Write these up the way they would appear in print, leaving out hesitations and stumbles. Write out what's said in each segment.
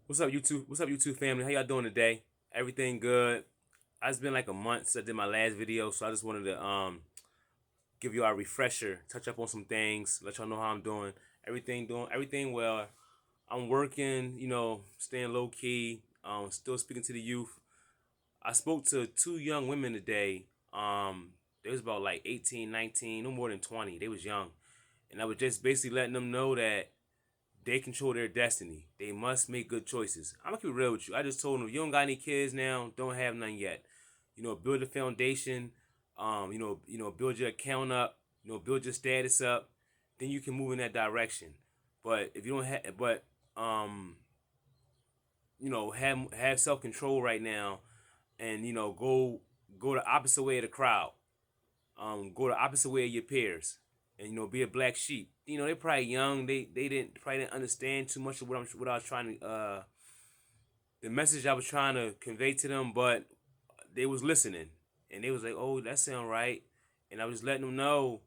What's up, YouTube? What's up, YouTube family? How y'all doing today? Everything good? It's been like a month since I did my last video, so I just wanted to give you a refresher, touch up on some things, let y'all know how I'm doing. Everything well. I'm working, staying low key. Still speaking to the youth. I spoke to two young women today. They was about like 18, 19, no more than 20. They was young, and I was just basically letting them know that they control their destiny. They must make good choices. I'm gonna keep it real with you. I just told them if you don't got any kids now, don't have none yet. Build a foundation. Build your account up. Build your status up. Then you can move in that direction. But if you don't have, but have self control right now, and go the opposite way of the crowd. Go the opposite way of your peers, and be a black sheep. They're probably young. They didn't understand too much of what I was trying to the message I was trying to convey to them, but they was listening, and they was like, "Oh, that sound right," and I was letting them know,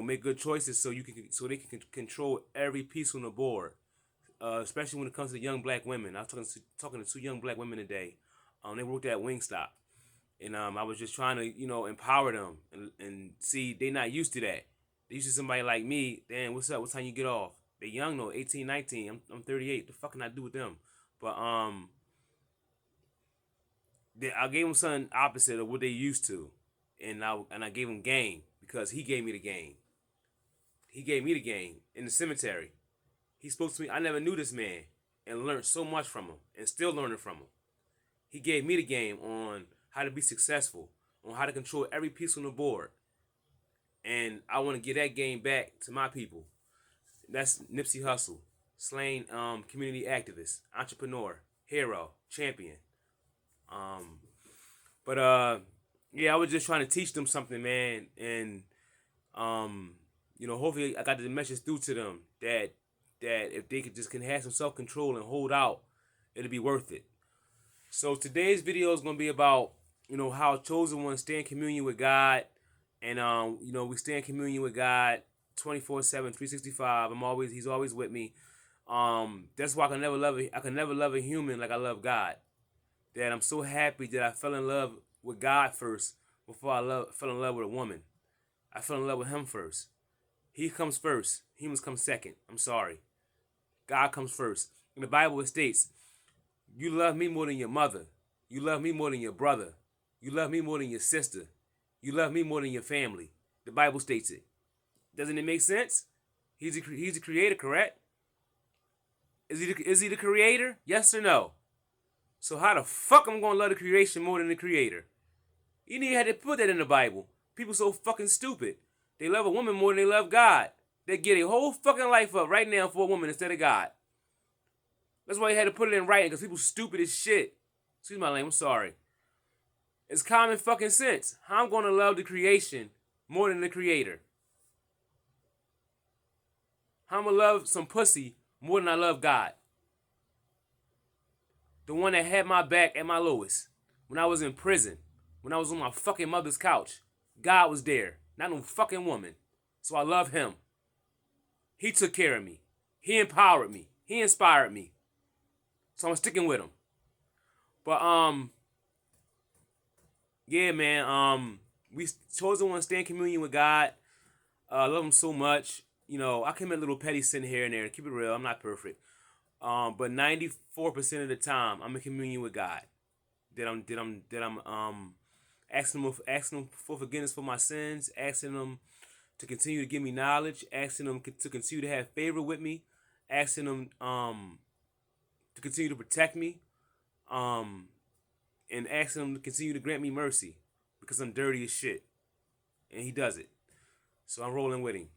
make good choices so they can control every piece on the board, especially when it comes to young black women. I was talking to two young black women today. They worked at Wingstop. And I was just trying to, empower them and see they not used to that. They used to somebody like me. Damn, what's up? What time you get off? They young though, 18, 19. I'm 38. The fuck can I do with them? But I gave them something opposite of what they used to, and I gave them game because he gave me the game. He gave me the game in the cemetery. He spoke to me. I never knew this man and learned so much from him and still learning from him. He gave me the game on how to be successful, on how to control every piece on the board. And I want to give that game back to my people. That's Nipsey Hussle, slain community activist, entrepreneur, hero, champion. Um, but yeah, I was just trying to teach them something, man, and hopefully I got the message through to them that if they can have some self control and hold out, it'll be worth it. So today's video is gonna be about how chosen ones stay in communion with God, and we stay in communion with God 24/7, 365. He's always with me. That's why I can never love a human like I love God. That I'm so happy that I fell in love with God first before fell in love with a woman. I fell in love with Him first. He comes first. Humans come second. I'm sorry. God comes first. In the Bible it states, "You love me more than your mother. You love me more than your brother. You love me more than your sister. You love me more than your family." The Bible states it. Doesn't it make sense? He's the creator, correct? Is he the creator? Yes or no? So how the fuck I'm gonna love the creation more than the creator? You need to put that in the Bible. People so fucking stupid. They love a woman more than they love God. They get a whole fucking life up right now for a woman instead of God. That's why you had to put it in writing, because people stupid as shit. Excuse my language, I'm sorry. It's common fucking sense. How I'm gonna love the creation more than the creator? How I'm gonna love some pussy more than I love God? The one that had my back at my lowest. When I was in prison. When I was on my fucking mother's couch. God was there. Not no fucking woman. So I love him. He took care of me. He empowered me. He inspired me. So I'm sticking with him. But yeah, man. We chosen one to stay in communion with God. I love him so much. I commit little petty sin here and there. Keep it real. I'm not perfect. But 94% of the time, I'm in communion with God. That I'm asking him for forgiveness for my sins, asking him to continue to give me knowledge, asking him to continue to have favor with me, asking him to continue to protect me, and asking him to continue to grant me mercy because I'm dirty as shit, and he does it. So I'm rolling with him.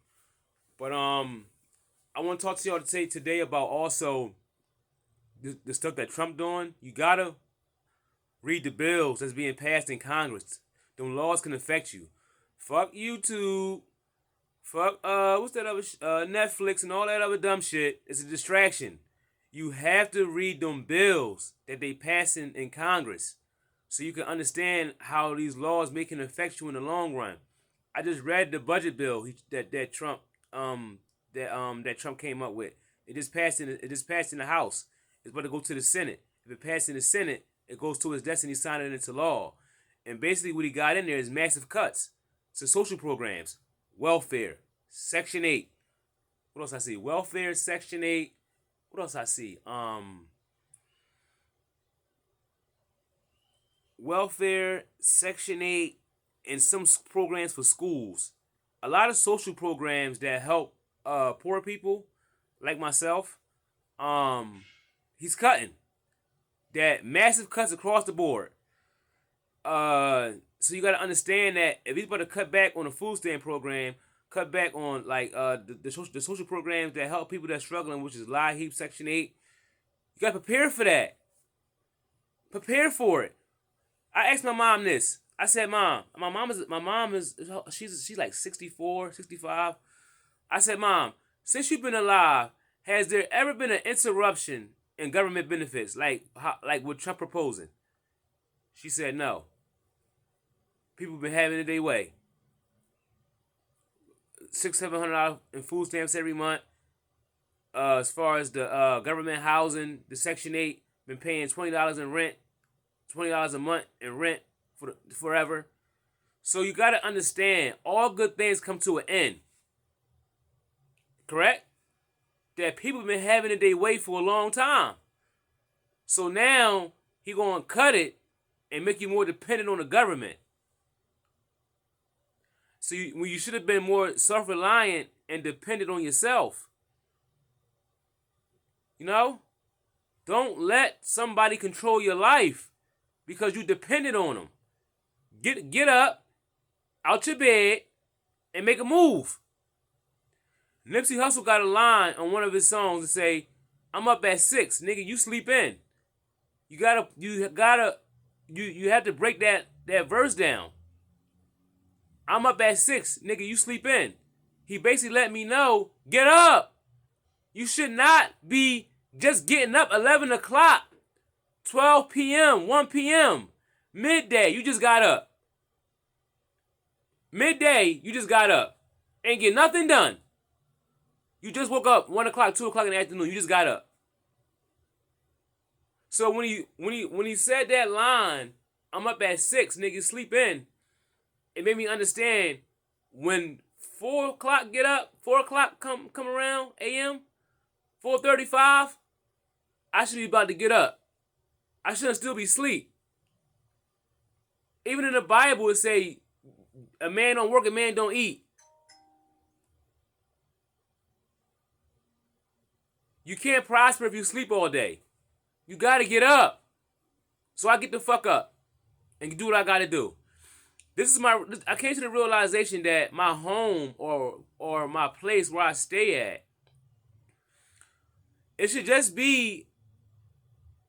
But I want to talk to y'all today about also the stuff that Trump doing. You gotta read the bills that's being passed in Congress. Them laws can affect you. Fuck YouTube. Fuck what's that other Netflix and all that other dumb shit. It's a distraction. You have to read them bills that they pass in Congress so you can understand how these laws may can affect you in the long run. I just read the budget bill that Trump that Trump came up with. It just passed in the House. It's about to go to the Senate. If it passes in the Senate, it goes to his destiny, signing it into law. And basically what he got in there is massive cuts to social programs, welfare, Section 8. What else I see? Welfare, Section 8. What else I see? Welfare, Section 8, and some programs for schools. A lot of social programs that help poor people like myself. He's cutting. That massive cuts across the board. So you got to understand that if he's about to cut back on the food stamp program, cut back on like the social programs that help people that's struggling, which is LIHEAP, Section 8, you got to prepare for that. Prepare for it. I asked my mom this. I said, Mom, my mom is she's like 64, 65. I said, Mom, since you've been alive, has there ever been an interruption in government benefits like what Trump proposing? She said no. People have been having it their way. $600-700 in food stamps every month. As far as the government housing, the Section 8 been paying $20 in rent, $20 a month in rent for forever. So you got to understand, all good things come to an end. Correct? That people have been having it their way for a long time. So now he gonna cut it and make you more dependent on the government. So when you should have been more self-reliant and dependent on yourself. You know? Don't let somebody control your life because you depended on them. Get up, out your bed, and make a move. Nipsey Hussle got a line on one of his songs to say, I'm up at 6, nigga, you sleep in. You have to break that verse down. I'm up at 6, nigga, you sleep in. He basically let me know, get up. You should not be just getting up 11 o'clock, 12 p.m., 1 p.m., midday, you just got up. Midday, you just got up. Ain't get nothing done. You just woke up 1 o'clock, 2 o'clock in the afternoon, you just got up. So when he said that line, I'm up at 6, nigga, sleep in, it made me understand when 4 o'clock get up, 4 o'clock come around, a.m., 4:35, I should be about to get up. I shouldn't still be asleep. Even in the Bible, it say, a man don't work, a man don't eat. You can't prosper if you sleep all day. You got to get up. So I get the fuck up and do what I got to do. I came to the realization that my home or my place where I stay at, it should just be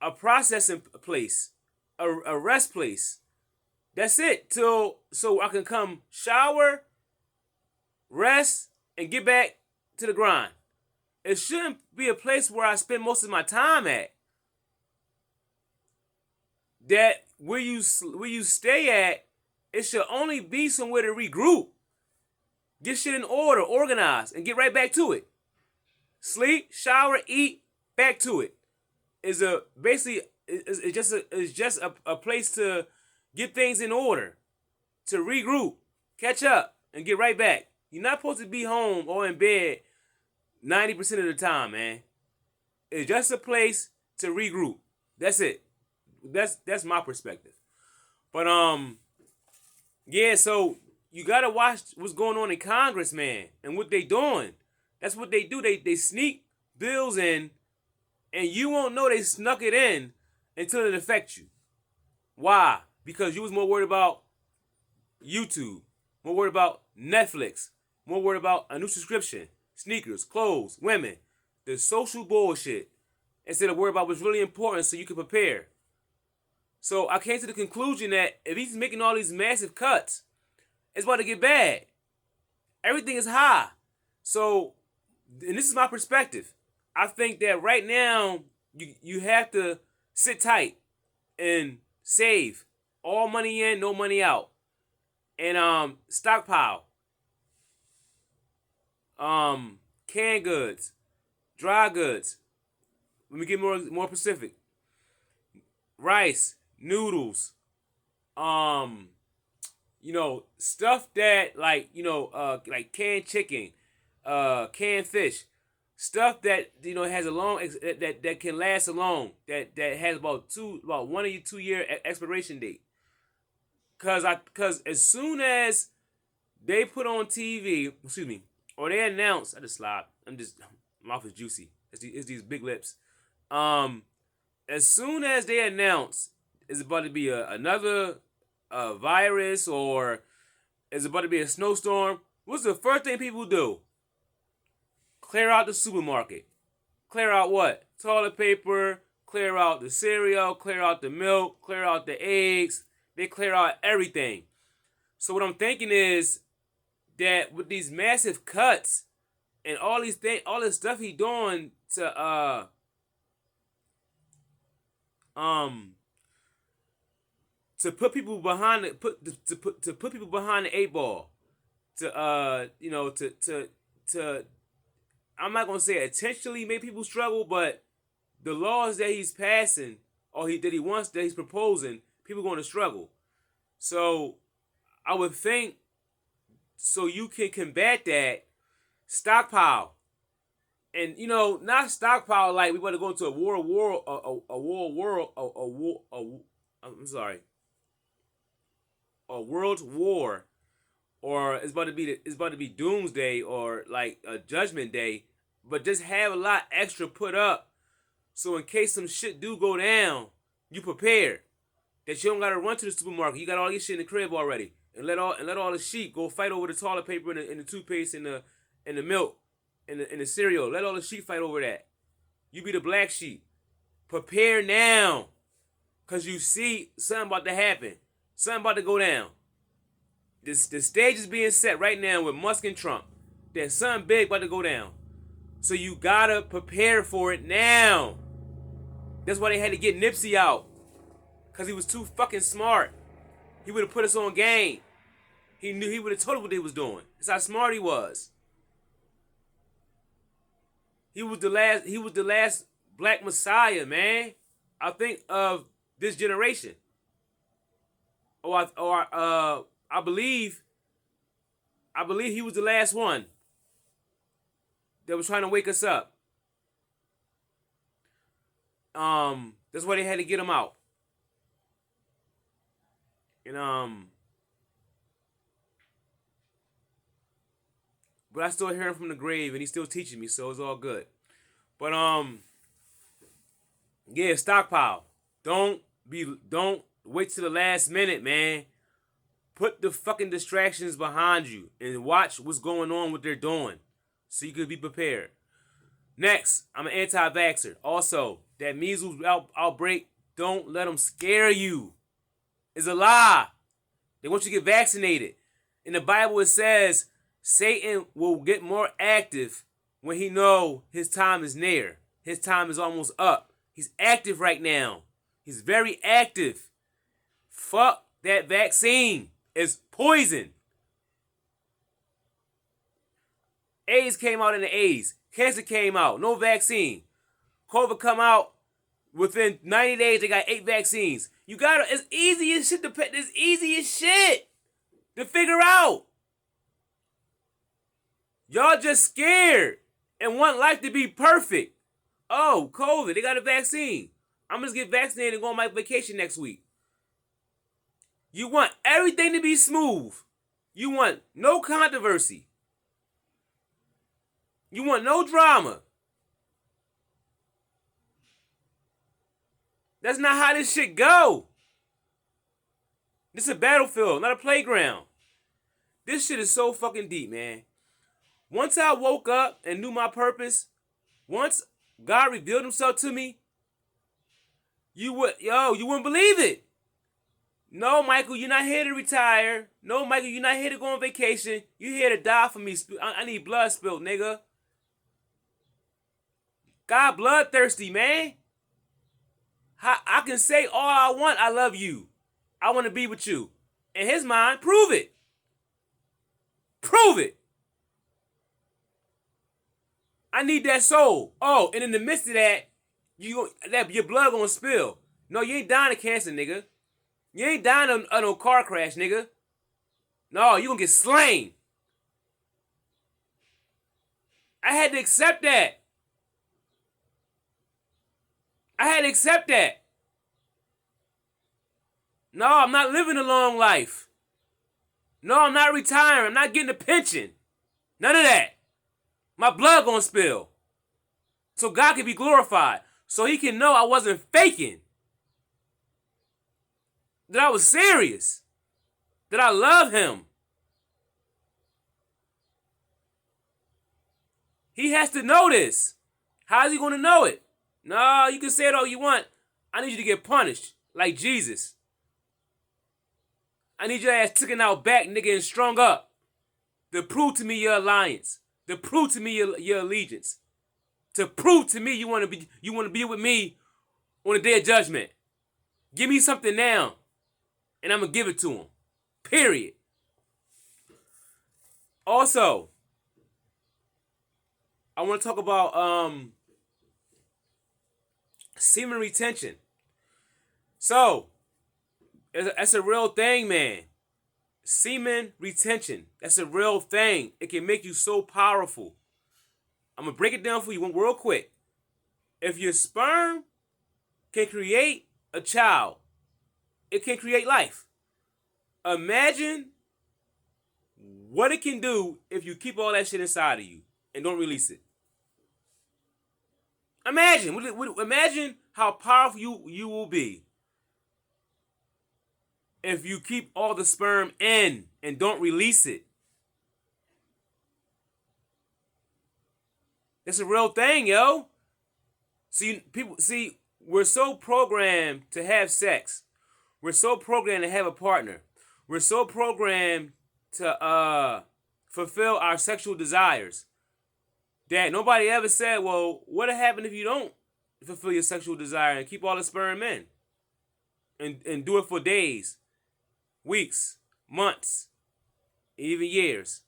a processing place, a rest place. That's it. So I can come shower, rest, and get back to the grind. It shouldn't be a place where I spend most of my time at. That where you stay at, it should only be somewhere to regroup. Get shit in order, organize, and get right back to it. Sleep, shower, eat, back to it. It's just a place to get things in order, to regroup, catch up, and get right back. You're not supposed to be home or in bed 90% of the time, man. It's just a place to regroup. That's it. That's my perspective. But yeah, so you gotta watch what's going on in Congress, man, and what they doing. That's what they do. They sneak bills in, and you won't know they snuck it in until it affects you. Why? Because you was more worried about YouTube, more worried about Netflix, more worried about a new subscription, sneakers, clothes, women, the social bullshit, instead of worried about what's really important so you can prepare. So I came to the conclusion that if he's making all these massive cuts, it's about to get bad. Everything is high. So, and this is my perspective. I think that right now, you have to sit tight and save. All money in, no money out. And stockpile. Canned goods, dry goods, Let me get more specific. Rice, noodles, stuff that like canned chicken, canned fish, stuff that has a long that can last a long that has about 1 or 2 year expiration date. Cause as soon as they put on TV, or they announce, I just slopped. My mouth is juicy. It's these big lips. As soon as they announce it's about to be another virus or it's about to be a snowstorm, what's the first thing people do? Clear out the supermarket. Clear out what? Toilet paper, clear out the cereal, clear out the milk, clear out the eggs. They clear out everything. So what I'm thinking is that with these massive cuts and all these things, all this stuff he doing to put people behind the put people behind the 8 ball, to I'm not gonna say intentionally make people struggle, but the laws that he's passing or that he's proposing, people are going to struggle. So I would think, so you can combat that, stockpile. And not stockpile like we want to go into a world war, or it's about to be doomsday or like a judgment day, but just have a lot extra put up, so in case some shit do go down, you prepared. That you don't gotta run to the supermarket. You got all your shit in the crib already, and let all the sheep go fight over the toilet paper and the toothpaste and the milk and the cereal. Let all the sheep fight over that. You be the black sheep. Prepare now, cause you see something about to happen. Something about to go down. The stage is being set right now with Musk and Trump. There's something big about to go down. So you gotta prepare for it now. That's why they had to get Nipsey out. Because he was too fucking smart. He would have put us on game. He knew, he would have told us what they was doing. That's how smart he was. He was the last black messiah, man. I think of this generation. I believe he was the last one that was trying to wake us up. That's why they had to get him out. And but I still hear him from the grave, and he's still teaching me, so it's all good. But yeah, stockpile. Don't wait till the last minute, man. Put the fucking distractions behind you and watch what's going on, what they're doing, so you could be prepared. Next, I'm an anti-vaxxer. Also, that measles outbreak, don't let them scare you. It's a lie. They want you to get vaccinated. In the Bible, it says Satan will get more active when he know his time is near. His time is almost up. He's active right now. He's very active. Fuck that vaccine. It's poison. AIDS came out in the 80s. Cancer came out. No vaccine. COVID come out. Within 90 days, they got 8 vaccines. It's easy as shit to figure out. Y'all just scared and want life to be perfect. Oh, COVID, they got a vaccine. I'm just get vaccinated and go on my vacation next week. You want everything to be smooth. You want no controversy. You want no drama. That's not how this shit go. This is a battlefield, not a playground. This shit is so fucking deep, man. Once I woke up and knew my purpose, once God revealed himself to me, you wouldn't believe it. No, Michael, you're not here to retire. No, Michael, you're not here to go on vacation. You're here to die for me. I need blood spilled, nigga. God bloodthirsty, man. I can say all I want. I love you. I want to be with you. In his mind, prove it. Prove it. I need that soul. Oh, and in the midst of that, Your blood gonna spill. No, you ain't dying of cancer, nigga. You ain't dying of no car crash, nigga. No, you gonna get slain. I had to accept that. I had to accept that. No, I'm not living a long life. No, I'm not retiring. I'm not getting a pension. None of that. My blood gonna spill. So God can be glorified. So he can know I wasn't faking. That I was serious. That I love him. He has to know this. How is he going to know it? No, you can say it all you want. I need you to get punished like Jesus. I need your ass taken out back, nigga, and strung up. To prove to me your alliance. To prove to me your allegiance. To prove to me you want to be with me on the day of judgment. Give me something now, and I'm gonna give it to him. Period. Also, I want to talk about semen retention. So, that's a real thing, man. Semen retention. That's a real thing. It can make you so powerful. I'm going to break it down for you real quick. If your sperm can create a child, it can create life. Imagine what it can do if you keep all that shit inside of you and don't release it. Imagine how powerful you will be if you keep all the sperm in and don't release it. It's a real thing, yo. We're so programmed to have sex. We're so programmed to have a partner. We're so programmed to fulfill our sexual desires that nobody ever said, well, what'll happen if you don't fulfill your sexual desire and keep all the sperm in? And do it for days, weeks, months, even years.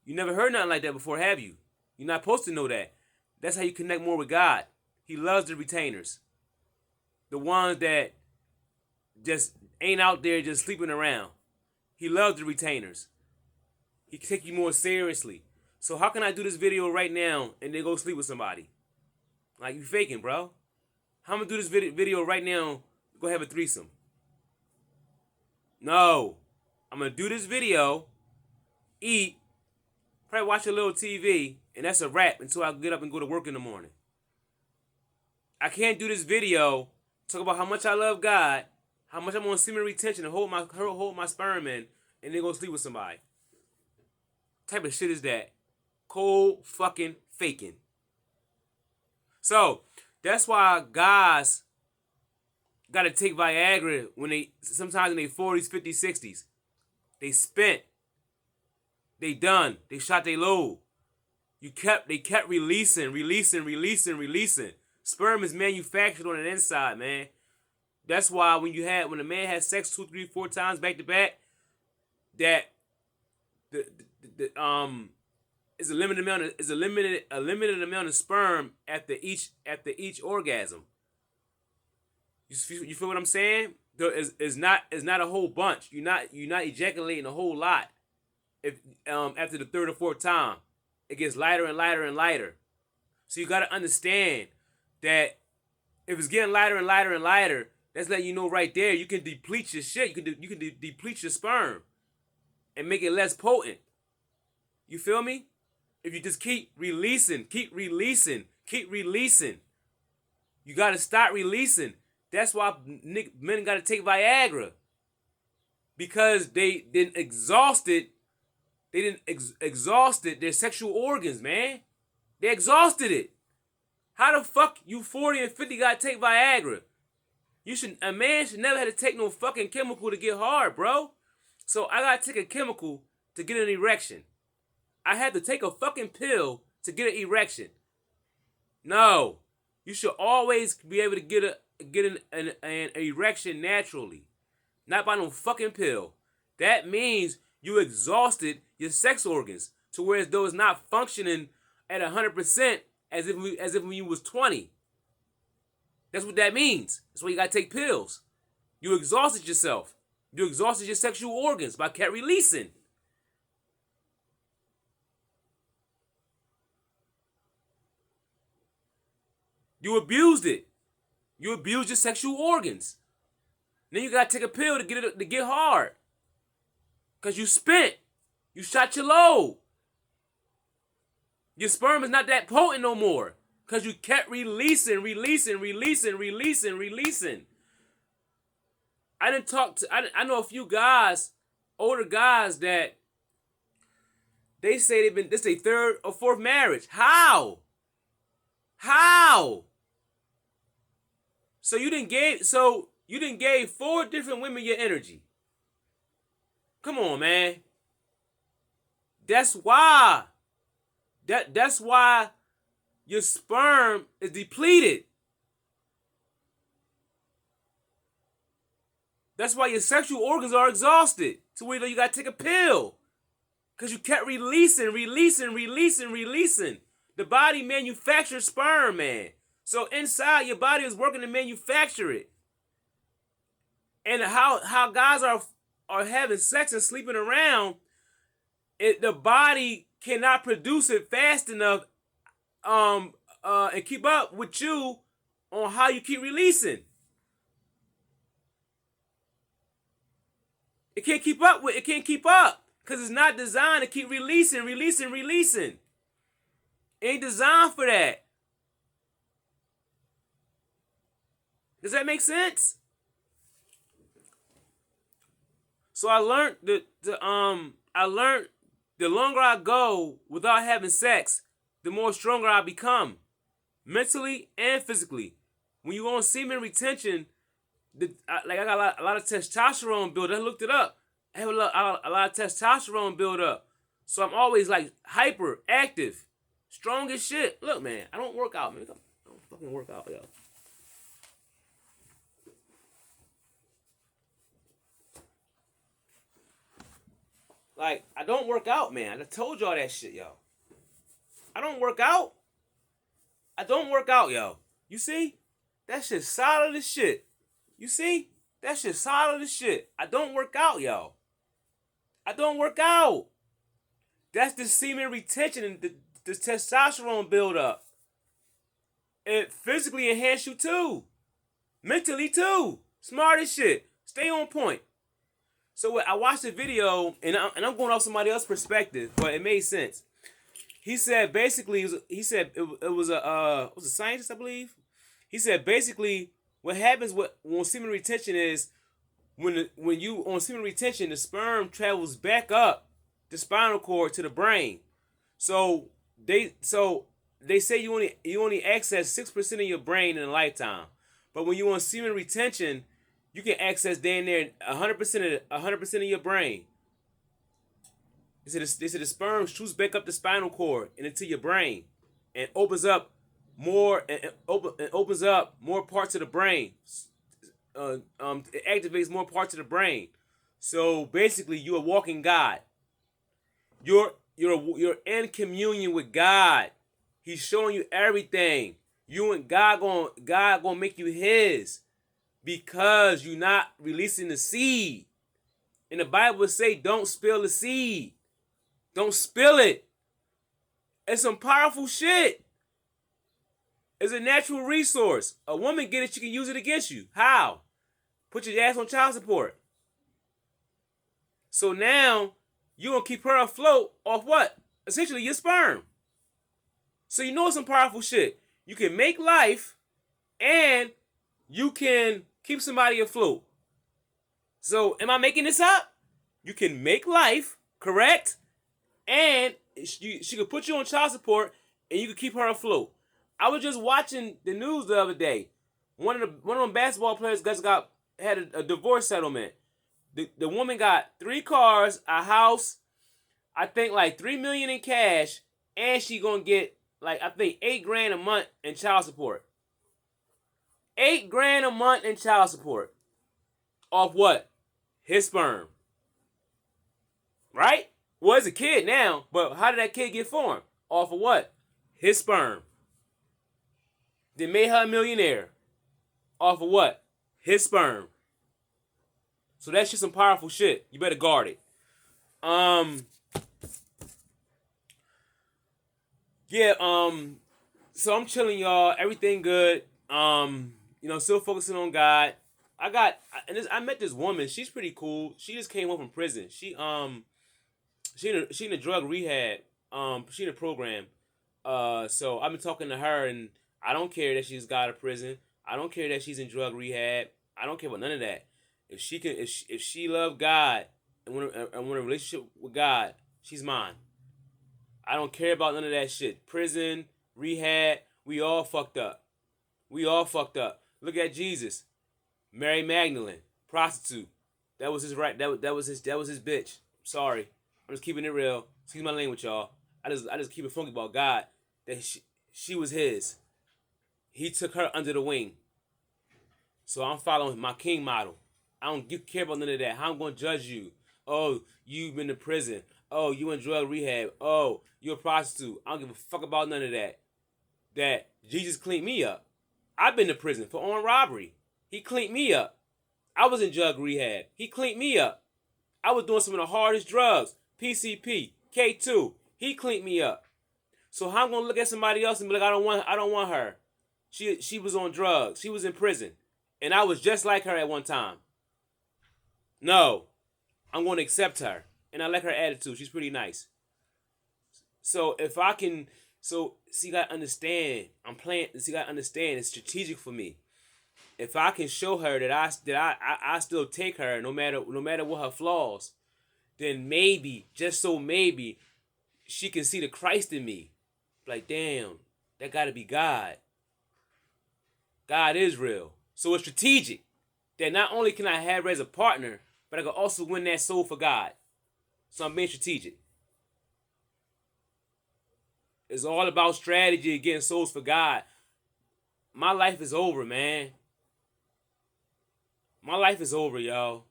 You never heard nothing like that before, have you? You're not supposed to know that. That's how you connect more with God. He loves the retainers. The ones that just ain't out there just sleeping around. He loves the retainers. He can take you more seriously. So how can I do this video right now and then go sleep with somebody? Like, you faking, bro. How am I gonna do this video right now, go have a threesome? No. I'm gonna do this video, eat, probably watch a little TV, and that's a wrap until I get up and go to work in the morning. I can't do this video, talk about how much I love God, how much I'm on semen retention and hold my sperm in, and then go sleep with somebody. What type of shit is that? Cold fucking faking. So, that's why guys gotta take Viagra sometimes in their 40s, 50s, 60s. They spent. They done. They shot their load. They kept releasing. Sperm is manufactured on the inside, man. That's why when a man has sex 2, 3, 4 times back to back, that is a limited amount of sperm after each orgasm. You feel what I'm saying? It's not a whole bunch. You're not ejaculating a whole lot. If after the 3rd or 4th time, it gets lighter and lighter and lighter. So you gotta understand that if it's getting lighter and lighter and lighter, that's letting you know right there you can deplete your shit. You can deplete your sperm and make it less potent. You feel me? If you just keep releasing, you gotta start releasing. That's why men gotta take Viagra, because they didn't exhausted their sexual organs, man. They exhausted it. How the fuck you 40 and 50 gotta take Viagra? A man should never have to take no fucking chemical to get hard, bro. So I gotta take a chemical to get an erection. I had to take a fucking pill to get an erection. No. You should always be able to get an erection naturally. Not by no fucking pill. That means you exhausted your sex organs to where though it's not functioning at 100% as if when you was 20. That's what that means. That's why you gotta take pills. You exhausted yourself. You exhausted your sexual organs by kept releasing. You abused it. You abused your sexual organs. Then you gotta take a pill to get hard. Cause you spent. You shot your load. Your sperm is not that potent no more. Cause you kept releasing. I know a few guys, older guys, that they say this their third or fourth marriage. How? So you didn't gave 4 different women your energy. Come on, man. That's why. That's why your sperm is depleted. That's why your sexual organs are exhausted. To where you gotta take a pill. Cause you kept releasing. The body manufactures sperm, man. So inside your body is working to manufacture it. And how guys are having sex and sleeping around, the body cannot produce it fast enough and keep up with you on how you keep releasing. It can't keep up because it's not designed to keep releasing. It ain't designed for that. Does that make sense? So I learned the longer I go without having sex, the more stronger I become, mentally and physically. When you on semen retention, I got a lot of testosterone build up. I looked it up. I have a lot of testosterone build up, so I'm always like hyper active, strong as shit. Look, man, I don't work out, man. I don't fucking work out, yo. Like, I don't work out, man. I told y'all that shit, yo. I don't work out. Yo. You see? That shit solid as shit. You see? That shit solid as shit. I don't work out, yo. I don't work out. That's the semen retention and the testosterone buildup. It physically enhances you too. Mentally too. Smart as shit. Stay on point. So I watched the video, and I'm going off somebody else's perspective, but it made sense. He said basically, it was a scientist, I believe. He said basically what happens when semen retention is when you on semen retention, the sperm travels back up the spinal cord to the brain. So they say you only access 6% of your brain in a lifetime, but when you on semen retention, you can access damn near 100% of your brain. They said the sperm shoots back up the spinal cord and into your brain, and opens up more opens up more parts of the brain. It activates more parts of the brain. So basically, you're a walking God. You're in communion with God. He's showing you everything. You and God gonna make you His. Because you're not releasing the seed. And the Bible say, don't spill the seed. Don't spill it. It's some powerful shit. It's a natural resource. A woman get it, she can use it against you. How? Put your ass on child support. So now, you're going to keep her afloat off what? Essentially, your sperm. So you know it's some powerful shit. You can make life, and you can keep somebody afloat. So, am I making this up? You can make life, correct? And she could put you on child support, and you could keep her afloat. I was just watching the news the other day. One of them basketball players had a divorce settlement. The woman got 3 cars, a house, I think like $3 million in cash, and she gonna get like I think $8,000 a month in child support. $8,000 a month in child support. Off what? His sperm. Right? Well, it's a kid now, but how did that kid get formed? Off of what? His sperm. They made her a millionaire. off of what? His sperm. So that's just some powerful shit. You better guard it. Yeah, so I'm chilling, y'all. Everything good. Still focusing on God. I met this woman. She's pretty cool. She just came home from prison. She in a drug rehab. She in a program. So I've been talking to her, and I don't care that she's got out of prison. I don't care that she's in drug rehab. I don't care about none of that. If she love God and want a relationship with God, she's mine. I don't care about none of that shit. Prison, rehab, we all fucked up. We all fucked up. Look at Jesus. Mary Magdalene, prostitute. That was his right. That was his bitch. Sorry. I'm just keeping it real. Excuse my language, y'all. I just keep it funky about God. That she was his. He took her under the wing. So I'm following my king model. I don't care about none of that. How I'm gonna judge you? Oh, you've been to prison. Oh, you in drug rehab. Oh, you're a prostitute. I don't give a fuck about none of that. That Jesus cleaned me up. I've been to prison for armed robbery. He cleaned me up. I was in drug rehab. He cleaned me up. I was doing some of the hardest drugs. PCP, K2. He cleaned me up. So how I'm gonna look at somebody else and be like, I don't want her. She was on drugs. She was in prison. And I was just like her at one time. No. I'm gonna accept her. And I like her attitude. She's pretty nice. So if I can, you gotta understand. You gotta understand. It's strategic for me. If I can show her that I still take her, no matter what her flaws, then maybe, just so maybe, she can see the Christ in me. Like, damn, that gotta be God. God is real. So it's strategic. That not only can I have her as a partner, but I can also win that soul for God. So I'm being strategic. It's all about strategy and getting souls for God. My life is over, man. My life is over, y'all.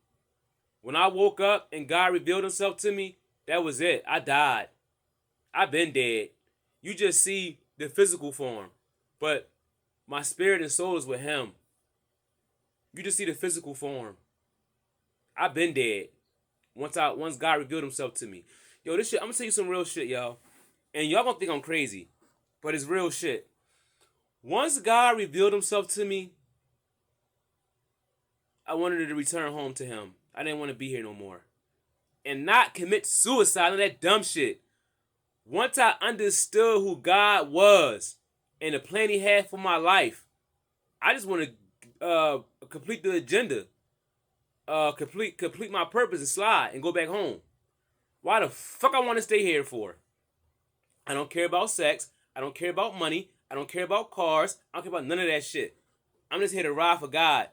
When I woke up and God revealed himself to me, that was it. I died. I've been dead. You just see the physical form. But my spirit and soul is with him. You just see the physical form. I've been dead. Once God revealed himself to me. Yo, this shit, I'm gonna tell you some real shit, y'all. And y'all gonna think I'm crazy. But it's real shit. Once God revealed himself to me, I wanted to return home to him. I didn't want to be here no more. And not commit suicide and that dumb shit. Once I understood who God was and the plan he had for my life, I just want to complete the agenda. Complete my purpose and slide and go back home. Why the fuck I want to stay here for? I don't care about sex. I don't care about money. I don't care about cars. I don't care about none of that shit. I'm just here to ride for God.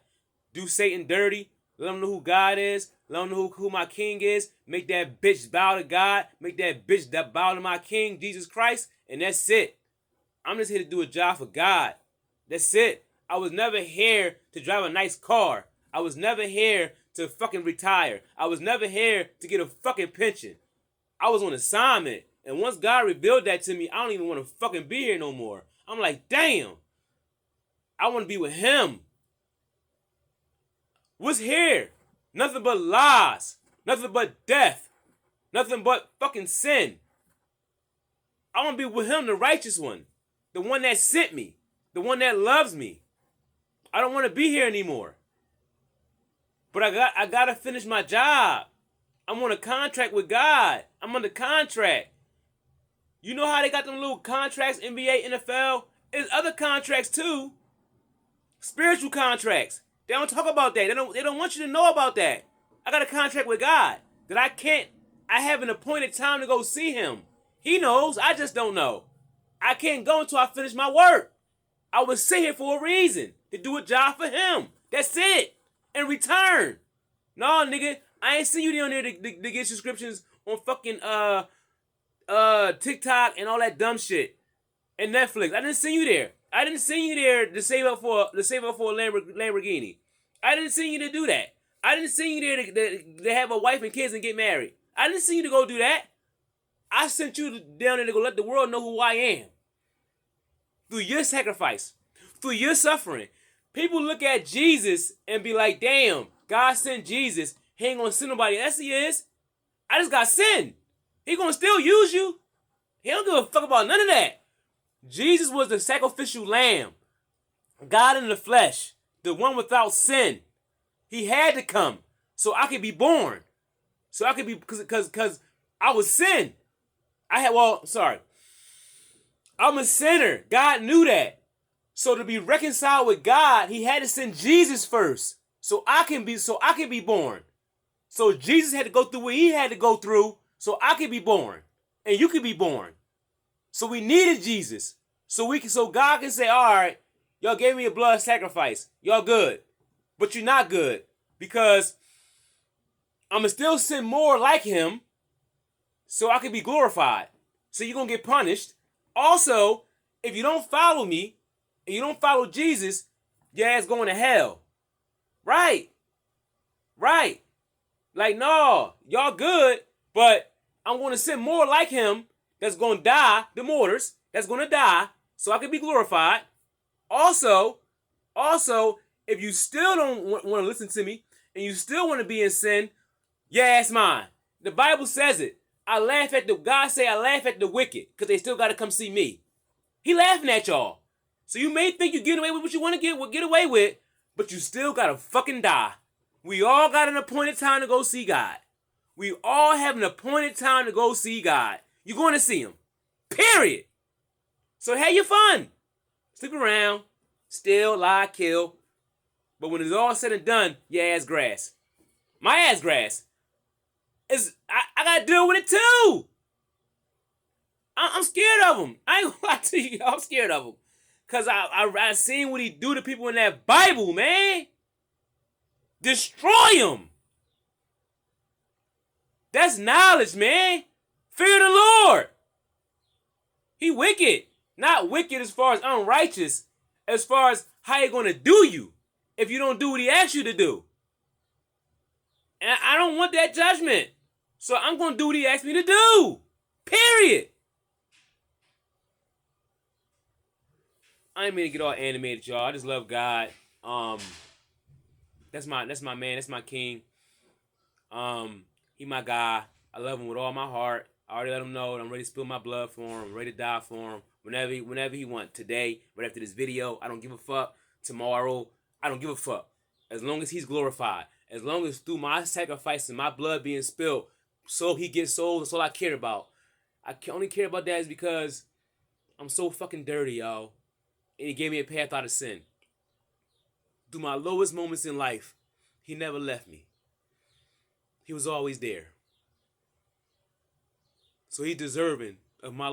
Do Satan dirty. Let him know who God is. Let him know who my king is. Make that bitch bow to God. Make that bitch that bow to my king, Jesus Christ. And that's it. I'm just here to do a job for God. That's it. I was never here to drive a nice car. I was never here to fucking retire. I was never here to get a fucking pension. I was on assignment. And once God revealed that to me, I don't even want to fucking be here no more. I'm like, damn. I want to be with him. What's here? Nothing but lies. Nothing but death. Nothing but fucking sin. I want to be with him, the righteous one. The one that sent me. The one that loves me. I don't want to be here anymore. But I gotta finish my job. I'm on a contract with God. I'm under contract. You know how they got them little contracts, NBA, NFL? There's other contracts too. Spiritual contracts. They don't talk about that. They don't want you to know about that. I got a contract with God that I have an appointed time to go see him. He knows, I just don't know. I can't go until I finish my work. I was sent here for a reason. To do a job for him. That's it. And return. No, nigga, I ain't see you down there to get subscriptions on fucking TikTok and all that dumb shit. And Netflix. I didn't see you there. I didn't see you there to save up for a Lamborghini. I didn't see you to do that. I didn't see you there to have a wife and kids and get married. I didn't see you to go do that. I sent you down there to go let the world know who I am. Through your sacrifice. Through your suffering. People look at Jesus and be like, damn, God sent Jesus. He ain't gonna send nobody. Yes, he is. I just got sin. He gonna still use you. He don't give a fuck about none of that. Jesus was the sacrificial lamb. God in the flesh. The one without sin. He had to come so I could be born. So I could be, because I was sin. I'm a sinner. God knew that. So to be reconciled with God, he had to send Jesus first. So I can be born. So Jesus had to go through what he had to go through so I could be born. And you could be born. So we needed Jesus. So God can say, all right, y'all gave me a blood sacrifice. Y'all good. But you're not good. Because I'm going to still sin more like him so I can be glorified. So you're going to get punished. Also, if you don't follow me, and you don't follow Jesus, your ass going to hell. Right. Like, no, y'all good, but I'm going to send more like him that's going to die, the martyrs, that's going to die, so I can be glorified. Also, if you still don't want to listen to me, and you still want to be in sin, your ass mine. The Bible says it. God say I laugh at the wicked, because they still got to come see me. He laughing at y'all. So you may think you're getting away with what you want to get away with, but you still gotta fucking die. We all got an appointed time to go see God. We all have an appointed time to go see God. You're going to see him. Period. So have your fun. Sleep around, steal, lie, kill. But when it's all said and done, your ass grass. My ass grass. I gotta deal with it too. I'm scared of him. I ain't gonna lie to you. I'm scared of him. Because I seen what he do to people in that Bible, man. Destroy them. That's knowledge, man. Fear the Lord. He wicked. Not wicked as far as unrighteous. As far as how he going to do you if you don't do what he asks you to do. And I don't want that judgment. So I'm going to do what he asked me to do. Period. I ain't mean to get all animated, y'all. I just love God. That's my man. That's my king. He my guy. I love him with all my heart. I already let him know that I'm ready to spill my blood for him. I'm ready to die for him. Whenever he want. Today, right after this video, I don't give a fuck. Tomorrow, I don't give a fuck. As long as he's glorified. As long as through my sacrifice and my blood being spilled, so he gets souls, that's all I care about. I only care about that is because I'm so fucking dirty, y'all. And he gave me a path out of sin. Through my lowest moments in life, he never left me. He was always there. So he's deserving of my